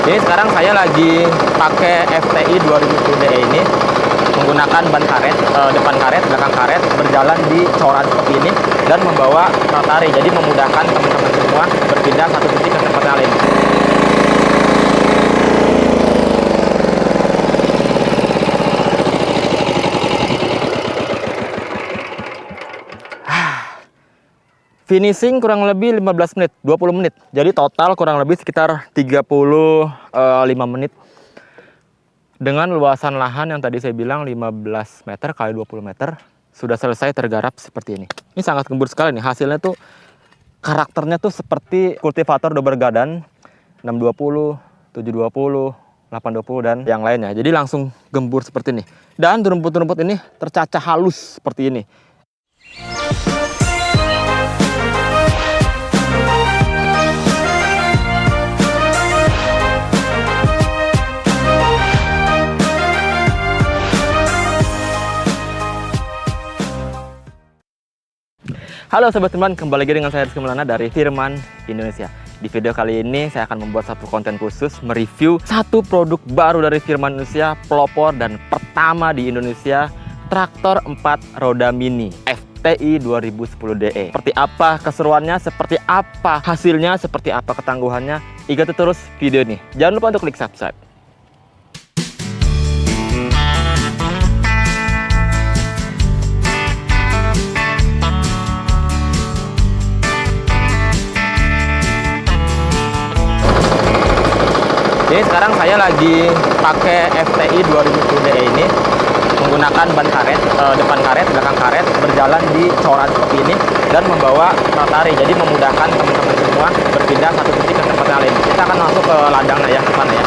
Jadi sekarang saya lagi pakai FTI 2010DE ini menggunakan ban karet, depan karet, belakang karet, berjalan di coran seperti ini dan membawa rotari. Jadi memudahkan teman-teman semua berpindah satu titik ke tempat yang lain. Finishing kurang lebih 15 menit, 20 menit. Jadi total kurang lebih sekitar 35 menit. Dengan luasan lahan yang tadi saya bilang 15 meter kali 20 meter, sudah selesai tergarap seperti ini. Ini sangat gembur sekali nih. Hasilnya tuh karakternya tuh seperti kultivator double garden 620, 720, 820 dan yang lainnya. Jadi langsung gembur seperti ini. Dan rumput-rumput ini tercacah halus seperti ini. Halo Sobat Firman, kembali lagi dengan saya Rizky Maulana dari Firman Indonesia. Di video kali ini saya akan membuat satu konten khusus mereview satu produk baru dari Firman Indonesia, pelopor dan pertama di Indonesia, traktor 4 roda mini FTI 2010DE. Seperti apa keseruannya, seperti apa hasilnya, seperti apa ketangguhannya, ikuti terus video ini. Jangan lupa untuk klik subscribe. Jadi sekarang saya lagi pakai FTI 2010DE ini menggunakan ban karet, depan karet, belakang karet, berjalan di coran seperti ini dan membawa rotari. Jadi memudahkan teman-teman semua berpindah satu titik ke tempat yang lain. Kita akan masuk ke ladangnya ya, ke sana ya.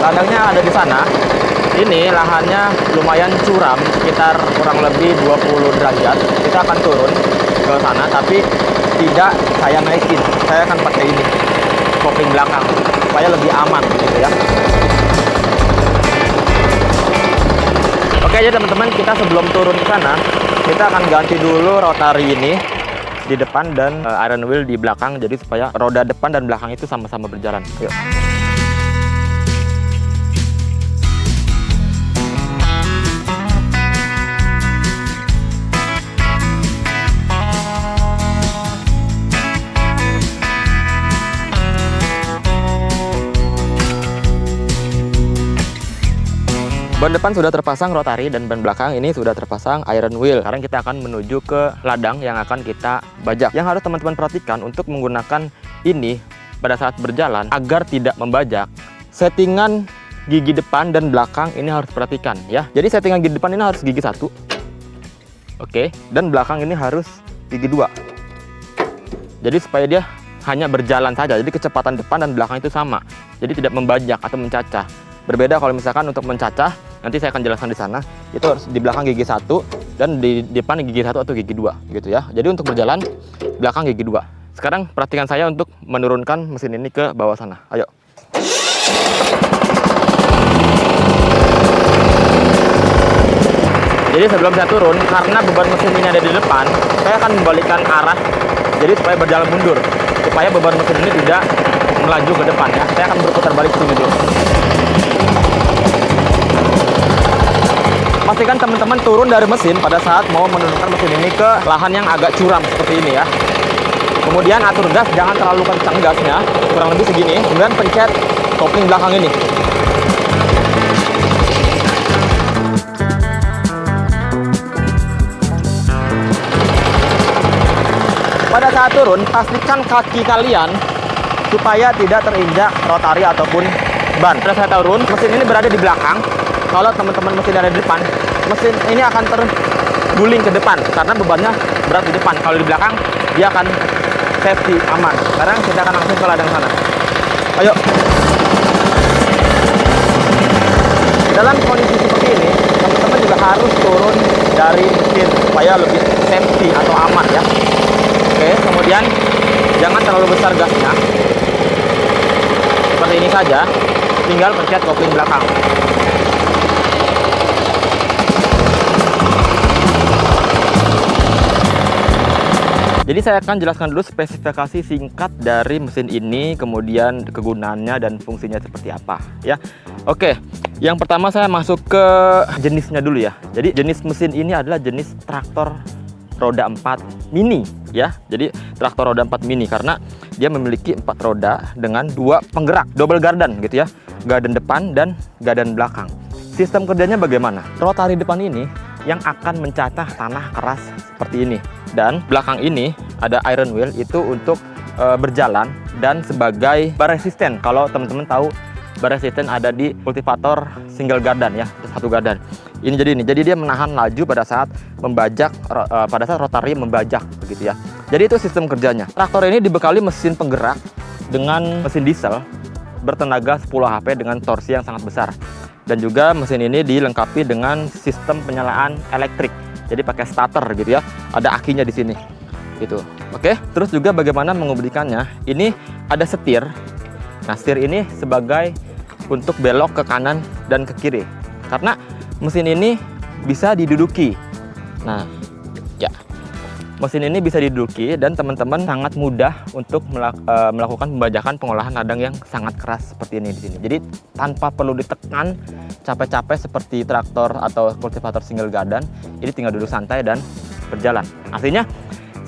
Ladangnya ada di sana. Ini lahannya lumayan curam, sekitar kurang lebih 20 derajat. Kita akan turun ke sana, tapi tidak saya naikin. Saya akan pakai ini, kopling belakang, supaya lebih aman gitu ya. Oke, jadi teman-teman, kita sebelum turun ke sana, kita akan ganti dulu rotari ini di depan dan iron wheel di belakang, jadi supaya roda depan dan belakang itu sama-sama berjalan. Yuk. Ban depan sudah terpasang rotari dan ban belakang ini sudah terpasang iron wheel. Sekarang kita akan menuju ke ladang yang akan kita bajak. Yang harus teman-teman perhatikan untuk menggunakan ini pada saat berjalan agar tidak membajak, settingan gigi depan dan belakang ini harus perhatikan ya. Jadi settingan gigi depan ini harus gigi 1. Oke, dan belakang ini harus gigi 2. Jadi supaya dia hanya berjalan saja. Jadi kecepatan depan dan belakang itu sama. Jadi tidak membajak atau mencacah. Berbeda kalau misalkan untuk mencacah, nanti saya akan jelaskan di sana. Itu harus di belakang gigi 1 dan di depan gigi 1 atau gigi 2 gitu ya. Jadi untuk berjalan belakang gigi 2. Sekarang perhatikan saya untuk menurunkan mesin ini ke bawah sana. Ayo. Jadi sebelum saya turun, karena beban mesin ini ada di depan, saya akan membalikkan arah jadi supaya berjalan mundur, supaya beban mesin ini tidak melaju ke depan ya. Saya akan berputar balik sini dulu. Pastikan teman-teman turun dari mesin pada saat mau menurunkan mesin ini ke lahan yang agak curam seperti ini ya. Kemudian atur gas, jangan terlalu kencang gasnya, kurang lebih segini. Kemudian pencet kopling belakang ini. Pada saat turun, pastikan kaki kalian supaya tidak terinjak rotari ataupun ban. Pada saat turun, mesin ini berada di belakang. Kalau teman-teman mesin ada di depan, mesin ini akan terguling ke depan karena bebannya berat di depan. Kalau di belakang, dia akan safety, aman. Sekarang kita akan langsung ke ladang sana. Ayo. Dalam kondisi seperti ini, teman-teman juga harus turun dari mesin supaya lebih safety atau aman ya. Oke, kemudian jangan terlalu besar gasnya. Seperti ini saja, tinggal pencet kopling belakang. Jadi saya akan jelaskan dulu spesifikasi singkat dari mesin ini, kemudian kegunaannya dan fungsinya seperti apa ya. Oke, yang pertama saya masuk ke jenisnya dulu ya. Jadi jenis mesin ini adalah jenis traktor roda 4 mini ya. Jadi traktor roda 4 mini karena dia memiliki 4 roda dengan 2 penggerak, double gardan gitu ya. Gardan depan dan gardan belakang. Sistem kerjanya bagaimana? Rotari depan ini yang akan mencacah tanah keras seperti ini, dan belakang ini ada iron wheel itu untuk berjalan dan sebagai bar resisten. Kalau teman-teman tahu bar resisten ada di kultivator single gardan ya, satu gardan. Jadi dia menahan laju pada saat membajak, pada saat rotari membajak begitu ya. Jadi itu sistem kerjanya. Traktor ini dibekali mesin penggerak dengan mesin diesel bertenaga 10 HP dengan torsi yang sangat besar. Dan juga mesin ini dilengkapi dengan sistem penyalaan elektrik. Jadi pakai starter gitu ya. Ada akinya di sini. Gitu. Oke. Terus juga bagaimana mengemudikannya? Ini ada setir. Nah, setir ini sebagai untuk belok ke kanan dan ke kiri. Karena mesin ini bisa diduduki. Nah, ya. Mesin ini bisa diduduki dan teman-teman sangat mudah untuk melakukan pembajakan pengolahan ladang yang sangat keras seperti ini di sini. Jadi tanpa perlu ditekan capek-capek seperti traktor atau kultivator single gardan, ini tinggal duduk santai dan berjalan. Artinya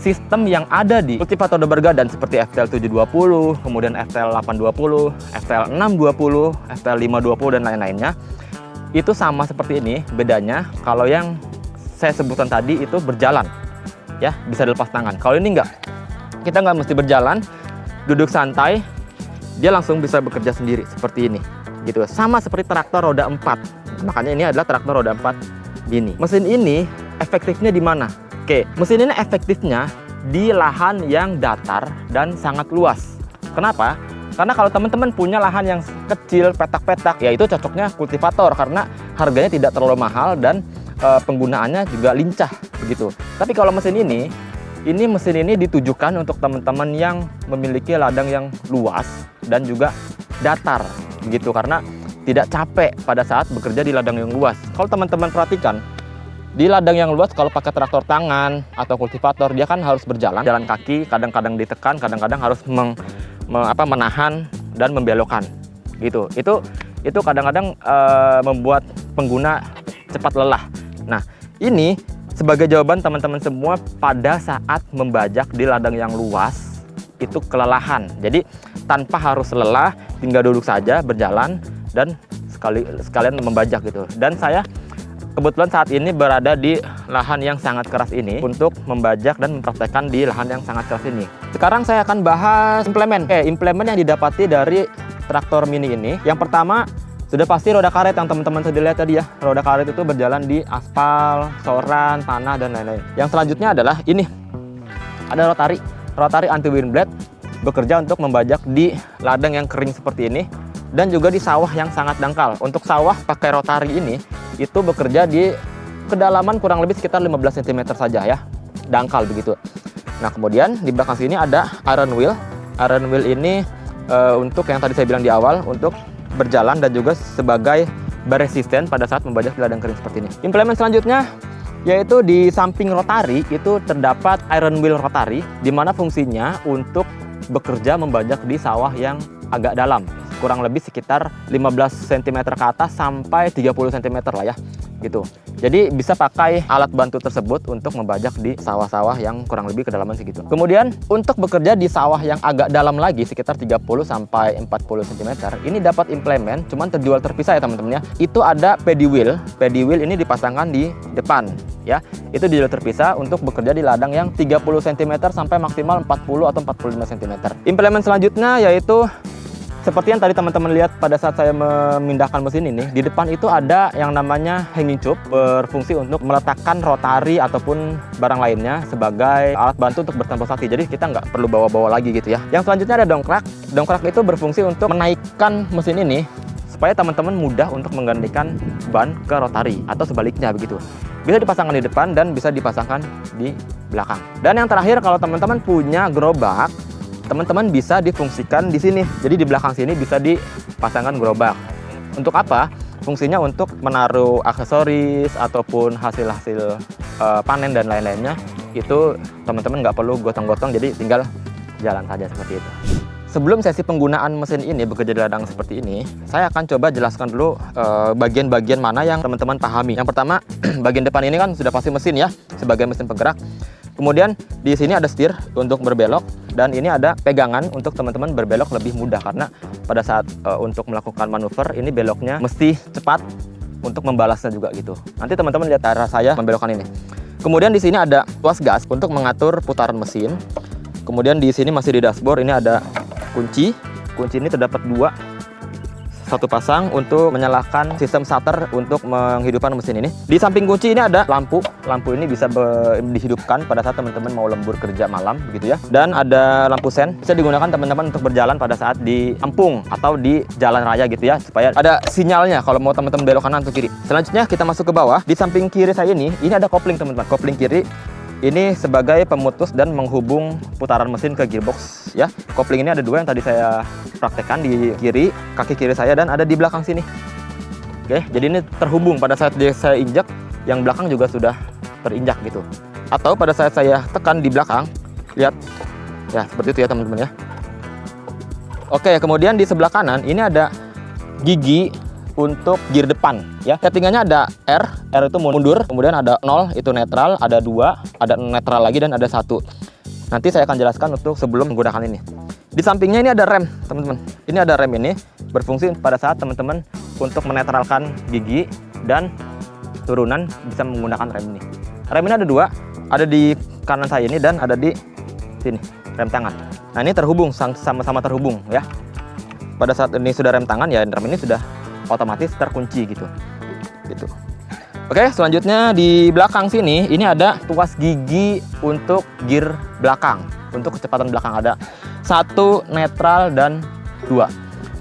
sistem yang ada di kultivator double gardan seperti FTL 720, kemudian FTL 820, FTL 620, FTL 520 dan lain-lainnya itu sama seperti ini. Bedanya kalau yang saya sebutkan tadi itu berjalan. Ya, bisa dilepas tangan. Kalau ini enggak, kita nggak mesti berjalan, duduk santai, dia langsung bisa bekerja sendiri seperti ini, gitu. Sama seperti traktor roda 4. Makanya ini adalah traktor roda 4 mini. Mesin ini efektifnya di mana? Oke, mesin ini efektifnya di lahan yang datar dan sangat luas. Kenapa? Karena kalau teman-teman punya lahan yang kecil, petak-petak, ya itu cocoknya kultivator karena harganya tidak terlalu mahal dan penggunaannya juga lincah begitu. Tapi kalau mesin ini ditujukan untuk teman-teman yang memiliki ladang yang luas dan juga datar begitu, karena tidak capek pada saat bekerja di ladang yang luas. Kalau teman-teman perhatikan di ladang yang luas, kalau pakai traktor tangan atau kultivator, dia kan harus berjalan, jalan kaki, kadang-kadang ditekan, kadang-kadang harus menahan dan membelokkan gitu. Itu kadang-kadang membuat pengguna cepat lelah. Nah, ini sebagai jawaban teman-teman semua pada saat membajak di ladang yang luas itu kelelahan. Jadi tanpa harus lelah, tinggal duduk saja, berjalan dan sekalian membajak gitu. Dan saya kebetulan saat ini berada di lahan yang sangat keras ini untuk membajak dan mempraktekkan di lahan yang sangat keras ini. Sekarang saya akan bahas implemen yang didapati dari traktor mini ini. Yang pertama, sudah pasti roda karet yang teman-teman sudah lihat tadi ya. Roda karet itu berjalan di aspal, soran, tanah, dan lain-lain. Yang selanjutnya adalah ini. Ada rotari anti wind blade bekerja untuk membajak di ladang yang kering seperti ini dan juga di sawah yang sangat dangkal. Untuk sawah pakai rotari ini itu bekerja di kedalaman kurang lebih sekitar 15 cm saja ya. Dangkal begitu. Nah, kemudian di belakang sini ada iron wheel. Iron wheel ini untuk yang tadi saya bilang di awal, untuk berjalan dan juga sebagai bar resisten pada saat membajak di ladang kering seperti ini. Implemen selanjutnya yaitu di samping rotari itu terdapat iron wheel rotari, di mana fungsinya untuk bekerja membajak di sawah yang agak dalam, kurang lebih sekitar 15 cm ke atas sampai 30 cm lah ya gitu. Jadi bisa pakai alat bantu tersebut untuk membajak di sawah-sawah yang kurang lebih kedalaman segitu. Kemudian untuk bekerja di sawah yang agak dalam lagi sekitar 30 sampai 40 cm, ini dapat implemen, cuman terjual terpisah ya teman-teman ya. Itu ada paddy wheel. Paddy wheel ini dipasangkan di depan ya. Itu dijual terpisah untuk bekerja di ladang yang 30 cm sampai maksimal 40 atau 45 cm. Implemen selanjutnya yaitu seperti yang tadi teman-teman lihat pada saat saya memindahkan mesin ini, di depan itu ada yang namanya hanging tube, berfungsi untuk meletakkan rotari ataupun barang lainnya sebagai alat bantu untuk bertransportasi. Jadi kita nggak perlu bawa-bawa lagi gitu ya. Yang selanjutnya ada dongkrak. Dongkrak itu berfungsi untuk menaikkan mesin ini supaya teman-teman mudah untuk menggantikan ban ke rotari atau sebaliknya begitu. Bisa dipasangkan di depan dan bisa dipasangkan di belakang. Dan yang terakhir, kalau teman-teman punya gerobak, teman-teman bisa difungsikan di sini. Jadi di belakang sini bisa dipasangkan gerobak. Untuk apa? Fungsinya untuk menaruh aksesoris ataupun hasil-hasil panen dan lain-lainnya itu teman-teman nggak perlu gotong-gotong, jadi tinggal jalan saja seperti itu. Sebelum sesi penggunaan mesin ini bekerja di ladang seperti ini, saya akan coba jelaskan dulu bagian-bagian mana yang teman-teman pahami. Yang pertama, bagian depan ini kan sudah pasti mesin ya, sebagai mesin penggerak. Kemudian di sini ada setir untuk berbelok, dan ini ada pegangan untuk teman-teman berbelok lebih mudah, karena pada saat untuk melakukan manuver ini beloknya mesti cepat untuk membalasnya juga gitu. Nanti teman-teman lihat cara saya membelokkan ini. Kemudian di sini ada tuas gas untuk mengatur putaran mesin. Kemudian di sini masih di dashboard ini ada kunci. Kunci ini terdapat dua, satu pasang untuk menyalakan sistem shutter untuk menghidupkan mesin ini. Di samping kunci ini ada lampu. Lampu ini bisa dihidupkan pada saat teman-teman mau lembur kerja malam begitu ya. Dan ada lampu sen, bisa digunakan teman-teman untuk berjalan pada saat di kampung atau di jalan raya gitu ya, supaya ada sinyalnya kalau mau teman-teman belok kanan atau kiri. Selanjutnya kita masuk ke bawah. Di samping kiri saya ini ada kopling teman-teman. Kopling kiri ini sebagai pemutus dan menghubung putaran mesin ke gearbox ya. Kopling ini ada dua, yang tadi saya praktekkan di kiri, kaki kiri saya, dan ada di belakang sini. Oke, jadi ini terhubung pada saat saya injak, yang belakang juga sudah terinjak gitu. Atau pada saat saya tekan di belakang, lihat ya, seperti itu ya teman-teman ya. Oke, kemudian di sebelah kanan ini ada gigi untuk gear depan ya. Settingannya ada R itu mundur, kemudian ada 0 itu netral, ada 2, ada netral lagi, dan ada 1. Nanti saya akan jelaskan untuk sebelum menggunakan ini. Di sampingnya ini ada rem teman-teman. Ini ada rem, ini berfungsi pada saat teman-teman untuk menetralkan gigi dan turunan bisa menggunakan rem ini. Rem ini ada 2, ada di kanan saya ini dan ada di sini, rem tangan. Nah ini terhubung, sama-sama terhubung ya. Pada saat ini sudah rem tangan ya, rem ini sudah otomatis terkunci gitu. Oke, selanjutnya di belakang sini ini ada tuas gigi untuk gear belakang. Untuk kecepatan belakang ada 1, netral, dan 2.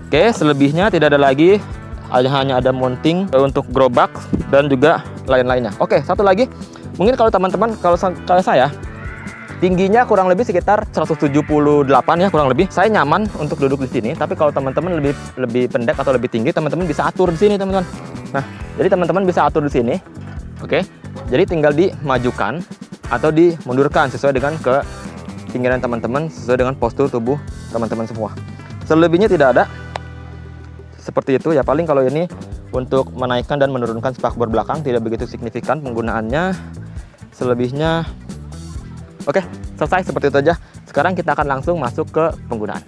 Oke, selebihnya tidak ada lagi, hanya ada mounting untuk gerobak dan juga lain-lainnya. Oke, satu lagi, mungkin kalau teman-teman, kalau saya tingginya kurang lebih sekitar 178 ya, kurang lebih. Saya nyaman untuk duduk di sini, tapi kalau teman-teman lebih pendek atau lebih tinggi, teman-teman bisa atur di sini, teman-teman. Nah, jadi teman-teman bisa atur di sini. Oke. Jadi tinggal dimajukan atau dimundurkan sesuai dengan ketinggian teman-teman, sesuai dengan postur tubuh teman-teman semua. Selebihnya tidak ada. Seperti itu ya, paling kalau ini untuk menaikkan dan menurunkan spakbor belakang tidak begitu signifikan penggunaannya. Selebihnya oke, selesai seperti itu aja. Sekarang kita akan langsung masuk ke penggunaan.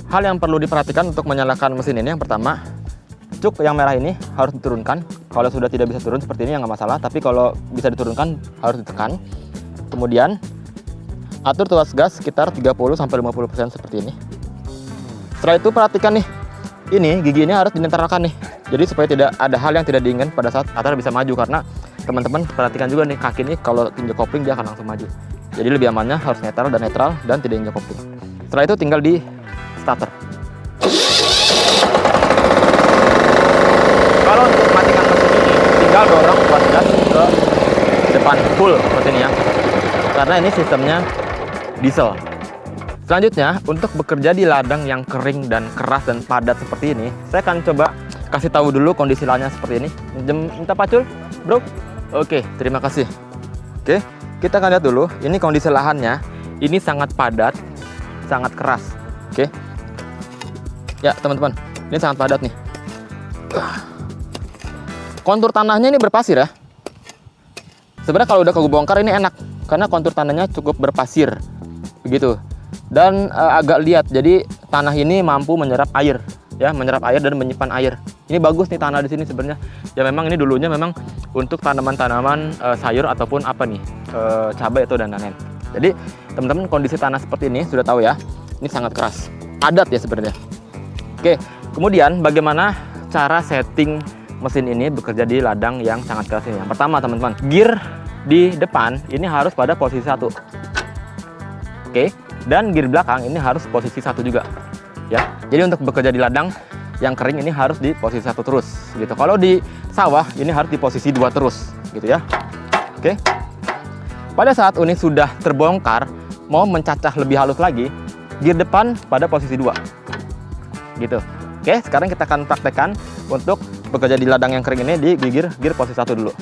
Hal yang perlu diperhatikan untuk menyalakan mesin ini, yang pertama, cuk yang merah ini harus diturunkan. Kalau sudah tidak bisa turun seperti ini ya nggak masalah, tapi kalau bisa diturunkan harus ditekan. Kemudian atur tuas gas sekitar 30-50% seperti ini. Setelah itu perhatikan nih, ini gigi ini harus dinetralkan nih. Jadi supaya tidak ada hal yang tidak diinginkan pada saat starter bisa maju, karena teman-teman perhatikan juga nih, kaki ini kalau injak kopling dia akan langsung maju. Jadi lebih amannya harus netral dan tidak injak kopling. Setelah itu tinggal di starter. Kalau untuk matikan mesin ini tinggal dorong tuas gas ke depan full seperti ini ya. Karena ini sistemnya diesel. Selanjutnya, untuk bekerja di ladang yang kering dan keras dan padat seperti ini, saya akan coba kasih tahu dulu kondisi lahannya seperti ini. Minta pacul, bro. Oke, terima kasih. Oke, kita akan lihat dulu. Ini kondisi lahannya. Ini sangat padat, sangat keras. Oke. Ya, teman-teman. Ini sangat padat nih. Kontur tanahnya ini berpasir ya. Sebenarnya kalau udah kebongkar ini enak, karena kontur tanahnya cukup berpasir. Begitu. Dan agak liat. Jadi tanah ini mampu menyerap air. Ya, menyerap air dan menyimpan air. Ini bagus nih tanah di sini sebenarnya. Ya memang ini dulunya memang untuk tanaman-tanaman sayur ataupun apa nih, cabai atau dan lain-lain. Jadi teman-teman kondisi tanah seperti ini sudah tahu ya. Ini sangat keras, padat ya sebenarnya. Oke, kemudian bagaimana cara setting mesin ini bekerja di ladang yang sangat keras ini? Yang pertama teman-teman, gear di depan ini harus pada posisi 1. Oke, dan gear belakang ini harus posisi 1 juga. Ya, jadi untuk bekerja di ladang yang kering ini harus di posisi 1 terus gitu. Kalau di sawah ini harus di posisi 2 terus gitu ya. Oke. Pada saat unit sudah terbongkar, mau mencacah lebih halus lagi, gear depan pada posisi 2 gitu. Oke, sekarang kita akan praktekkan untuk bekerja di ladang yang kering ini di gear posisi 1 dulu.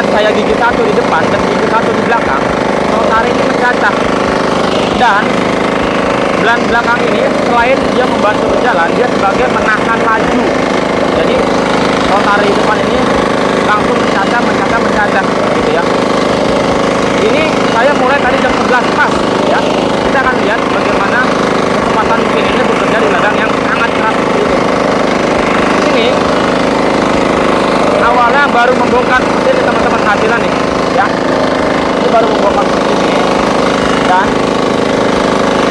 saat saya gigi satu di depan dan gigi satu di belakang, rotari ini mencacah. Dan belan belakang ini selain dia membantu berjalan, dia sebagai menahan laju. Jadi rotari depan ini langsung mencacah gitu ya. Ini saya mulai tadi jam 11 pas ya. Kita akan lihat bagaimana kecepatan mesin ini bekerja di ladang yang sangat keras seperti itu. Di sini awalnya baru membongkar seperti ini teman-teman, hasilan nih ya. Ini baru membongkar seperti ini, dan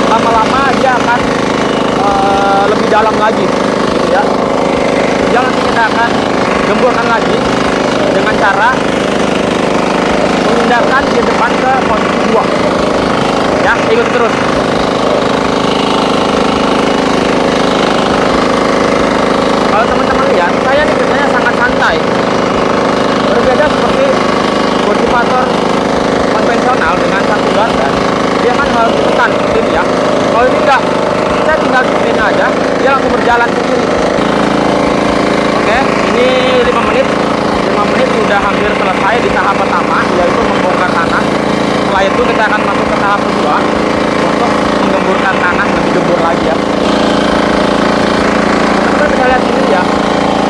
lama-lama dia akan lebih dalam lagi gitu ya. Yang nanti kita akan gemburkan lagi dengan cara memindahkan di depan ke posisi 2 ya. Ikuti terus. Kalau teman-teman lihat, saya ini kerjanya sangat santai, berbeda seperti kultivator konvensional dengan satu gardan. Dia kan harus ditekan seperti ini ya. Kalau ini enggak, saya tinggal seperti ini aja, dia langsung berjalan sendiri. Oke, ini 5 menit sudah hampir selesai di tahap pertama, yaitu membongkar tanah. Setelah itu kita akan masuk ke tahap kedua untuk menggemburkan tanah lebih gembur lagi ya. Kita bisa lihat ini ya,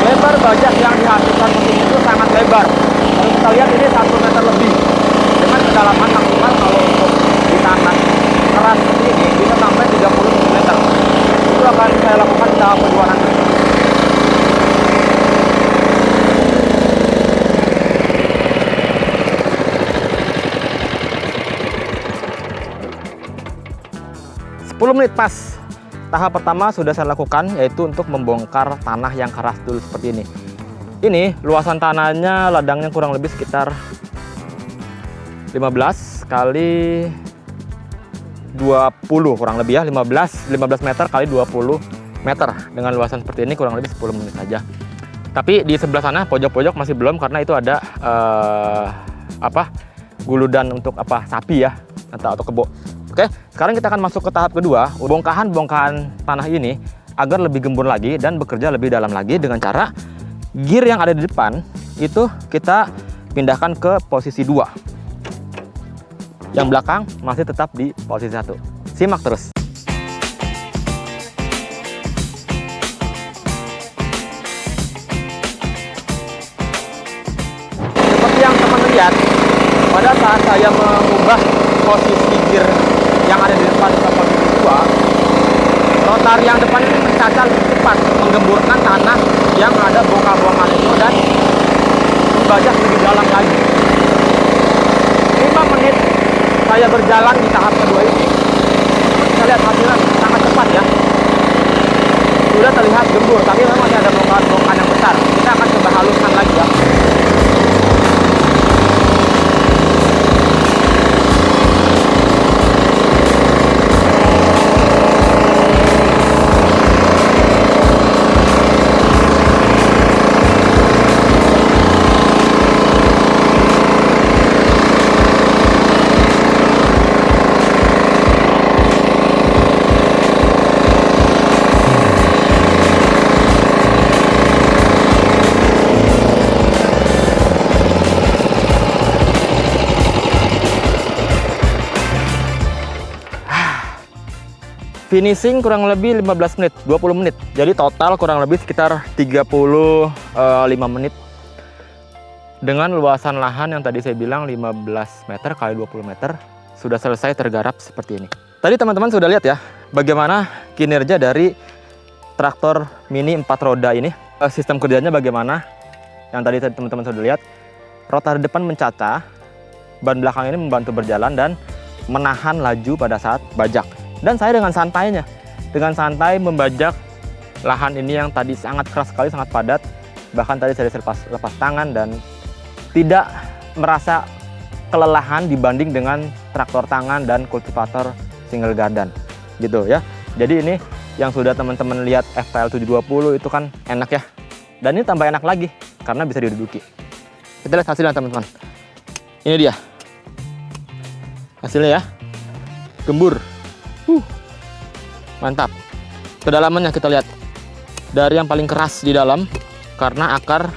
lebar bajak yang dihasilkan mesin itu sangat lebar. Kalau kita lihat ini 1 meter lebih, dengan kedalaman maksimal kalau untuk di tanah keras seperti ini bisa sampai 30 cm. Itu akan saya lakukan di tahap kedua nanti. Menit pas. Tahap pertama sudah saya lakukan, yaitu untuk membongkar tanah yang keras dulu seperti ini. Ini luasan tanahnya, ladangnya kurang lebih sekitar 15 kali 20 kurang lebih ya, 15 meter kali 20 meter dengan luasan seperti ini, kurang lebih 10 menit saja. Tapi di sebelah sana pojok-pojok masih belum, karena itu ada guludan untuk sapi ya, atau kebo. Oke, sekarang kita akan masuk ke tahap kedua, bongkahan tanah ini agar lebih gembur lagi dan bekerja lebih dalam lagi dengan cara gear yang ada di depan itu kita pindahkan ke posisi 2. Yang belakang masih tetap di posisi 1. Simak terus. Seperti yang teman lihat, pada saat saya mengubah posisi gear yang ada di depan ke posisi 2, rotari yang depan ini mencacah lebih cepat, menggemburkan tanah yang ada bongkar-bongkar itu dan membajak lebih dalam lagi. 5 menit saya berjalan di tahap kedua ini, kita lihat hasilnya sangat cepat ya. Sudah terlihat gembur, tapi memang masih ada bongkar-bongkar yang besar. Kita akan coba haluskan lagi ya. Finishing kurang lebih 15 menit, 20 menit. Jadi total kurang lebih sekitar 35 menit. Dengan luasan lahan yang tadi saya bilang 15 meter kali 20 meter, sudah selesai tergarap seperti ini. Tadi teman-teman sudah lihat ya, bagaimana kinerja dari traktor mini 4 roda ini. Sistem kerjanya bagaimana, yang tadi teman-teman sudah lihat. Rotar depan mencacah, ban belakang ini membantu berjalan dan menahan laju pada saat bajak. Dan saya dengan santai membajak lahan ini yang tadi sangat keras sekali, sangat padat. Bahkan tadi saya lepas tangan dan tidak merasa kelelahan dibanding dengan traktor tangan dan kultivator single gardan gitu ya. Jadi ini yang sudah teman-teman lihat FPL 720 itu kan enak ya. Dan ini tambah enak lagi karena bisa diduduki. Kita lihat hasilnya teman-teman. Ini dia hasilnya ya, gembur. Mantap. Kedalamannya kita lihat, dari yang paling keras di dalam karena akar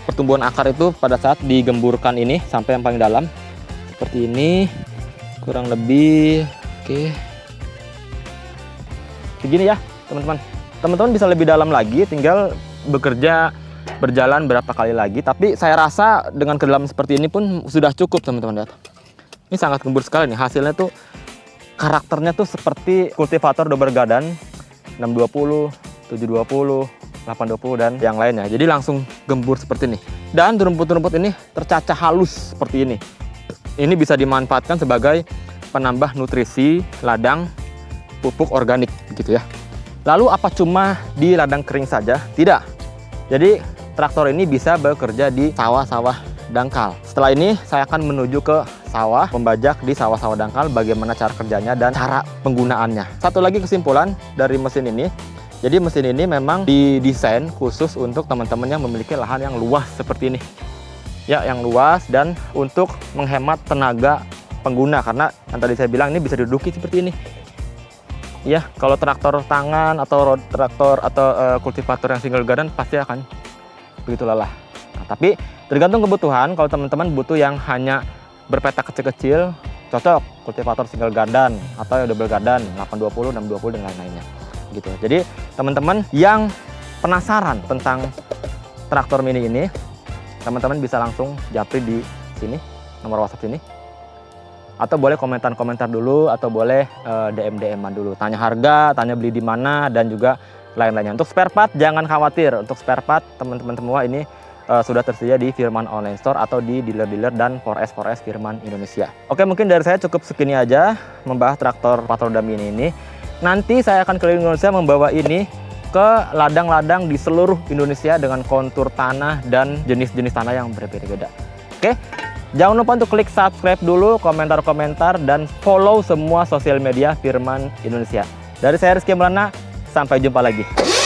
pertumbuhan akar itu pada saat digemburkan ini sampai yang paling dalam seperti ini, kurang lebih. Oke, begini ya teman-teman. Teman-teman bisa lebih dalam lagi, tinggal bekerja berjalan berapa kali lagi. Tapi saya rasa dengan kedalaman seperti ini pun sudah cukup teman-teman. Lihat, ini sangat gembur sekali nih. Hasilnya tuh karakternya tuh seperti kultivator double garden 620, 720, 820 dan yang lainnya. Jadi langsung gembur seperti ini. Dan rumput-rumput ini tercacah halus seperti ini. Ini bisa dimanfaatkan sebagai penambah nutrisi ladang pupuk organik gitu ya. Lalu apa cuma di ladang kering saja? Tidak. Jadi traktor ini bisa bekerja di sawah-sawah dangkal. Setelah ini saya akan menuju ke sawah, membajak di sawah-sawah dangkal bagaimana cara kerjanya dan cara penggunaannya. Satu lagi kesimpulan dari mesin ini. Jadi mesin ini memang didesain khusus untuk teman-teman yang memiliki lahan yang luas seperti ini. Ya, yang luas dan untuk menghemat tenaga pengguna, karena yang tadi saya bilang ini bisa diduduki seperti ini. Ya, kalau traktor tangan atau traktor atau kultivator yang single garden pasti akan begitu lelah. Nah, tapi tergantung kebutuhan. Kalau teman-teman butuh yang hanya berpetak kecil-kecil, cocok kultivator single garden atau double garden 820, 620 dan lain-lainnya. Gitu. Jadi teman-teman yang penasaran tentang traktor mini ini, teman-teman bisa langsung japri di sini, nomor WhatsApp sini. Atau boleh komentar-komentar dulu, atau boleh DM-DM-an dulu. Tanya harga, tanya beli di mana, dan juga lain-lainnya. Untuk spare part, jangan khawatir. Untuk spare part, teman-teman semua ini sudah tersedia di Firman Online Store atau di dealer-dealer dan 4S Firman Indonesia. Oke, mungkin dari saya cukup segini aja membahas traktor 4 roda mini ini. Nanti saya akan keliling Indonesia membawa ini ke ladang-ladang di seluruh Indonesia dengan kontur tanah dan jenis-jenis tanah yang berbeda-beda. Oke? Jangan lupa untuk klik subscribe dulu, komentar-komentar, dan follow semua sosial media Firman Indonesia. Dari saya Rizky Maulana, sampai jumpa lagi.